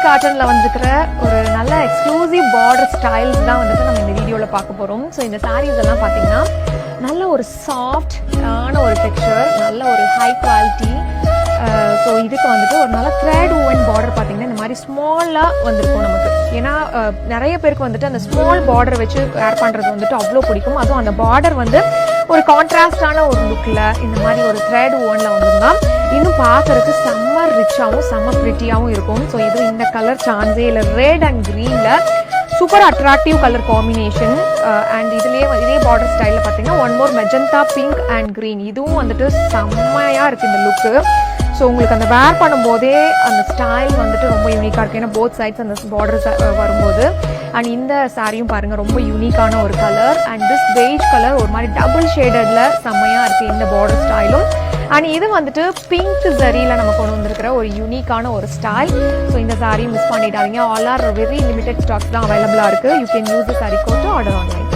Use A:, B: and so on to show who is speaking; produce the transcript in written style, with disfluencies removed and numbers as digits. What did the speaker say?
A: காட்டனில் வந்துருக்கிற ஒரு நல்ல எக்ஸ்க்ளூசிவ் பார்டர் ஸ்டைல்ஸ் தான் வந்துட்டு நம்ம இந்த வீடியோவில் பார்க்க போகிறோம். ஸோ இந்த சாரீஸ் எல்லாம் பார்த்தீங்கன்னா நல்ல ஒரு சாஃப்டான ஒரு டெக்ஸ்சர், நல்ல ஒரு ஹை குவாலிட்டி. ஸோ இதுக்கு வந்துட்டு ஒரு நல்ல த்ரெட் ஓவன் பார்டர் பார்த்தீங்கன்னா இந்த மாதிரி ஸ்மாலாக வந்திருக்கும் நமக்கு. ஏன்னா நிறைய பேருக்கு வந்துட்டு அந்த ஸ்மால் பார்டர் வச்சு வேர் பண்ணுறது வந்துட்டு அவ்வளோ பிடிக்கும். அதுவும் அந்த பார்டர் வந்து ஒரு கான்ட்ராஸ்டான ஒரு லுக்கில் இந்த மாதிரி ஒரு த்ரெட் ஓவனில் வந்துருந்தா இன்னும் பார்க்கறதுக்கு செம்ம ரிச்சாகவும் செம்ம ப்ரிட்டியாகவும் இருக்கும். ஸோ இது இந்த கலர் சான்ஸே இல்லை. ரெட் அண்ட் க்ரீனில் super attractive colour combination. And இதே பார்டர் ஸ்டைலில் பார்த்தீங்கன்னா one more magenta pink and green. இதுவும் வந்துட்டு செம்மையாக இருக்குது இந்த லுக்கு. ஸோ உங்களுக்கு அந்த வேர் பண்ணும்போதே அந்த ஸ்டைல் வந்துட்டு ரொம்ப யூனிக்காக இருக்குது. ஏன்னா போத் சைட்ஸ் அந்த பார்டர்ஸ் வரும்போது. அண்ட் இந்த சாரியும் பாருங்கள் ரொம்ப யூனிக்கான ஒரு colour. And this beige colour ஒரு மாதிரி டபுள் ஷேடடில் செம்மையாக இருக்குது இந்த பார்டர் ஸ்டைலும். அண்ட் இது வந்துட்டு பிங்க் ஜரியில் நம்ம கொண்டு வந்திருக்கிற ஒரு யூனிக்கான ஒரு ஸ்டைல். ஸோ இந்த சாரியும் மிஸ் பண்ணிடாதீங்க. All are very limited stocks தான் அவைலபிளாக இருக்குது. You can use the sari code to order online.